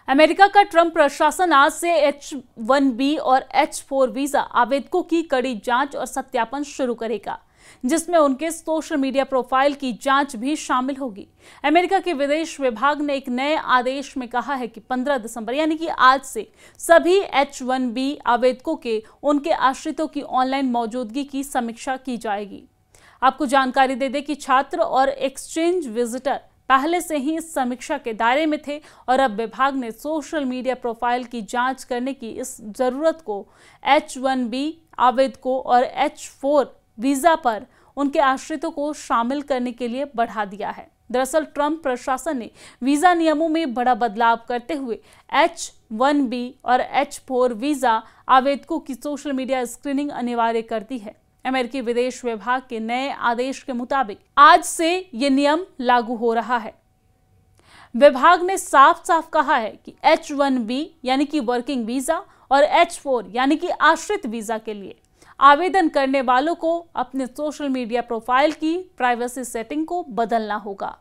America का Trump प्रशासन आज से H-1B और H-4 वीजा आवेदकों की कड़ी जांच और सत्यापन शुरू करेगा, जिसमें उनके सोशल मीडिया प्रोफाइल की जांच भी शामिल होगी। अमेरिका के विदेश विभाग ने एक नए आदेश में कहा है कि 15 दिसंबर यानी कि आज से सभी H-1B आवेदकों के उनके आश्रितों की ऑनलाइन मौजूदगी की समीक्षा की जाएगी। आपको जानकारी दे दें कि छात्र और एक्सचेंज विजिटर पहले से ही इस समीक्षा के दायरे में थे और अब विभाग ने सोशल मीडिया प्रोफाइल की जांच करने की इस जरूरत को H-1B आवेदकों और H-4 वीजा पर उनके आश्रितों को शामिल करने के लिए बढ़ा दिया है। दरअसल ट्रंप प्रशासन ने वीजा नियमों में बड़ा बदलाव करते हुए H-1B और H-4 वीजा आवेदकों की सोशल मीडिया स्क्रीनिंग अनिवार्य कर दी है। अमेरिकी विदेश विभाग के नए आदेश के मुताबिक आज से ये नियम लागू हो रहा है। विभाग ने साफ साफ कहा है कि H-1B यानी कि वर्किंग वीजा और H-4 यानी कि आश्रित वीजा के लिए आवेदन करने वालों को अपने सोशल मीडिया प्रोफाइल की प्राइवेसी सेटिंग को बदलना होगा।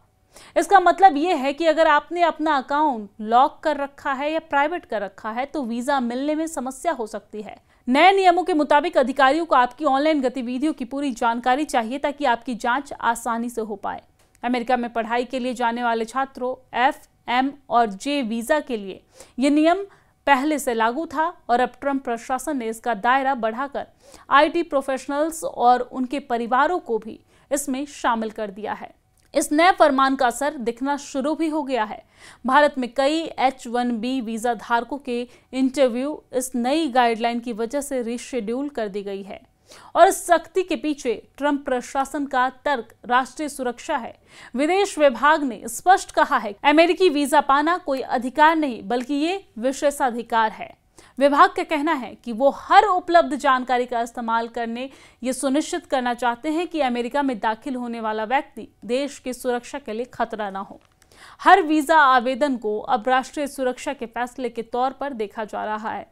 इसका मतलब ये है कि अगर आपने अपना अकाउंट लॉक कर रखा है या प्राइवेट कर रखा है तो वीजा मिलने में समस्या हो सकती है। नए नियमों के मुताबिक अधिकारियों को आपकी ऑनलाइन गतिविधियों की पूरी जानकारी चाहिए ताकि आपकी जांच आसानी से हो पाए। अमेरिका में पढ़ाई के लिए जाने वाले छात्रों F, M और J वीजा के लिए यह नियम पहले से लागू था और अब ट्रंप प्रशासन ने इसका दायरा बढ़ाकर IT प्रोफेशनल्स और उनके परिवारों को भी इसमें शामिल कर दिया है। इस नए फरमान का असर दिखना शुरू भी हो गया है। भारत में कई H-1B वीजा धारकों के इंटरव्यू इस नई गाइडलाइन की वजह से रिशेड्यूल कर दी गई है और इस सख्ती के पीछे ट्रंप प्रशासन का तर्क राष्ट्रीय सुरक्षा है। विदेश विभाग ने स्पष्ट कहा है अमेरिकी वीजा पाना कोई अधिकार नहीं बल्कि ये विशेषाधिकार है। विभाग का कहना है कि वो हर उपलब्ध जानकारी का इस्तेमाल करने ये सुनिश्चित करना चाहते हैं कि अमेरिका में दाखिल होने वाला व्यक्ति देश की सुरक्षा के लिए खतरा न हो। हर वीजा आवेदन को अब राष्ट्रीय सुरक्षा के फैसले के तौर पर देखा जा रहा है।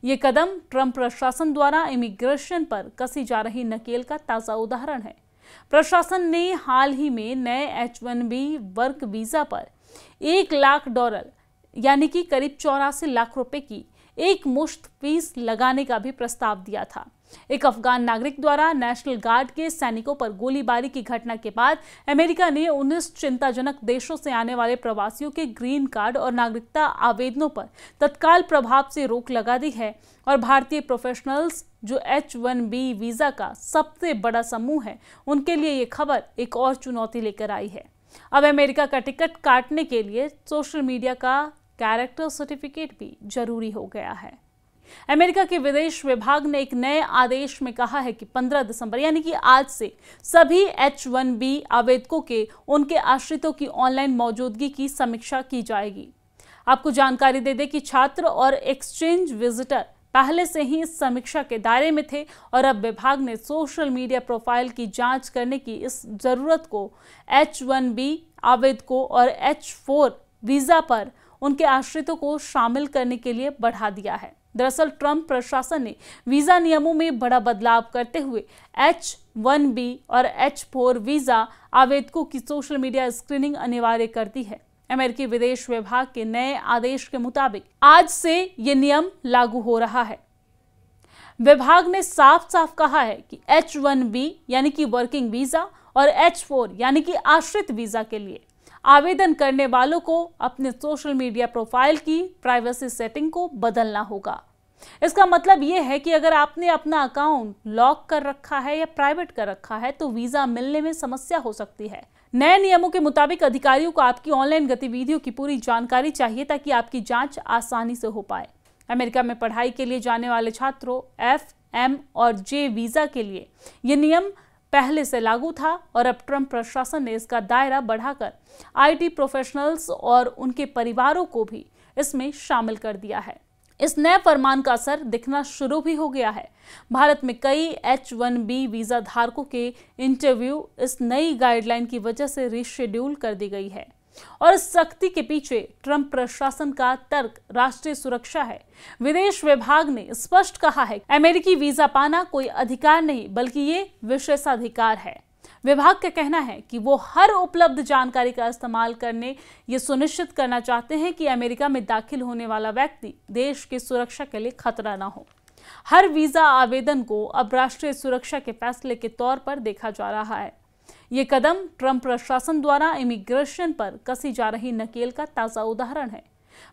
ये कदम ट्रंप प्रशासन द्वारा इमिग्रेशन पर कसी जा रही नकेल का ताज़ा उदाहरण है। प्रशासन ने हाल ही में नए H-1B वर्क वीजा पर $1 लाख यानी कि करीब 84 लाख रुपए की एक मुश्त फीस लगाने का भी प्रस्ताव दिया था। एक अफगान नागरिक द्वारा नेशनल गार्ड के सैनिकों पर गोलीबारी की घटना के बाद अमेरिका ने 19 चिंताजनक देशों से आने वाले प्रवासियों के ग्रीन कार्ड और नागरिकता आवेदनों पर तत्काल प्रभाव से रोक लगा दी है और भारतीय प्रोफेशनल्स जो H-1B वीजा का सबसे बड़ा समूह है उनके लिए ये खबर एक और चुनौती लेकर आई है। अब अमेरिका का टिकट काटने के लिए सोशल मीडिया का कैरेक्टर सर्टिफिकेट भी जरूरी हो गया है। अमेरिका के विदेश विभाग ने एक नए आदेश में कहा है कि 15 दिसंबर यानी कि आज से सभी H-1B आवेदकों के उनके आश्रितों की ऑनलाइन मौजूदगी की समीक्षा की जाएगी। आपको जानकारी दे दें कि छात्र और एक्सचेंज विजिटर पहले से ही इस समीक्षा के दायरे में थे और अब विभाग ने सोशल मीडिया प्रोफाइल की जांच करने की इस जरूरत को H-1B आवेदकों और H-4 वीजा पर उनके आश्रितों को शामिल करने के लिए बढ़ा दिया है। दरअसल ट्रंप प्रशासन ने वीजा नियमों में बड़ा बदलाव करते हुए H-1B और H-4 वीजा आवेदकों की सोशल मीडिया स्क्रीनिंग अनिवार्य कर दी है। अमेरिकी विदेश विभाग के नए आदेश के मुताबिक आज से ये नियम लागू हो रहा है। विभाग ने साफ साफ कहा है कि H-1B यानी कि वर्किंग वीजा और H-4 यानी कि आश्रित वीजा के लिए आवेदन करने वालों को अपने सोशल मीडिया प्रोफाइल की प्राइवेसी सेटिंग को बदलना होगा। इसका मतलब ये है कि अगर आपने अपना अकाउंट लॉक कर रखा है या प्राइवेट कर रखा है तो वीजा मिलने में समस्या हो सकती है। नए नियमों के मुताबिक अधिकारियों को आपकी ऑनलाइन गतिविधियों की पूरी जानकारी चाहिए ताकि आपकी जांच आसानी से हो पाए। अमेरिका में पढ़ाई के लिए जाने वाले छात्रों F, M और J वीजा के लिए यह नियम पहले से लागू था और अब ट्रंप प्रशासन ने इसका दायरा बढ़ाकर IT प्रोफेशनल्स और उनके परिवारों को भी इसमें शामिल कर दिया है। इस नए फरमान का असर दिखना शुरू भी हो गया है। भारत में कई H-1B वीजा धारकों के इंटरव्यू इस नई गाइडलाइन की वजह से रिशेड्यूल कर दी गई है और इस सख्ती के पीछे ट्रंप प्रशासन का तर्क राष्ट्रीय सुरक्षा है। विदेश विभाग ने स्पष्ट कहा है अमेरिकी वीजा पाना कोई अधिकार नहीं बल्कि ये विशेषाधिकार है। विभाग का कहना है कि वो हर उपलब्ध जानकारी का इस्तेमाल करने ये सुनिश्चित करना चाहते हैं कि अमेरिका में दाखिल होने वाला व्यक्ति देश की सुरक्षा के लिए खतरा न हो। हर वीजा आवेदन को अब राष्ट्रीय सुरक्षा के फैसले के तौर पर देखा जा रहा है। ये कदम ट्रंप प्रशासन द्वारा इमिग्रेशन पर कसी जा रही नकेल का ताजा उदाहरण है।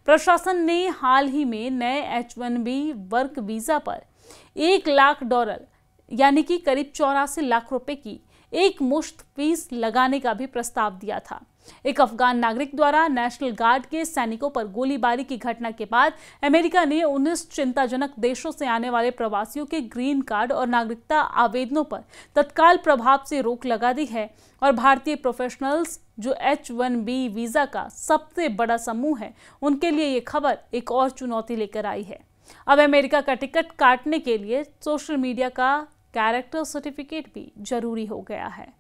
प्रशासन ने हाल ही में नए H-1B वर्क वीजा पर $1 लाख यानी कि करीब 84 लाख रुपए की एक मुश्त फीस लगाने का भी प्रस्ताव दिया था। एक अफगान नागरिक द्वारा नेशनल गार्ड के सैनिकों पर गोलीबारी की घटना के बाद अमेरिका ने 19 चिंताजनक देशों से आने वाले प्रवासियों के ग्रीन कार्ड और नागरिकता आवेदनों पर तत्काल प्रभाव से रोक लगा दी है और भारतीय प्रोफेशनल्स जो H-1B वीजा का सबसे बड़ा समूह है, उनके लिए ये खबर एक और चुनौती लेकर आई है। अब अमेरिका का टिकट काटने के लिए सोशल मीडिया का कैरेक्टर सर्टिफिकेट भी जरूरी हो गया है।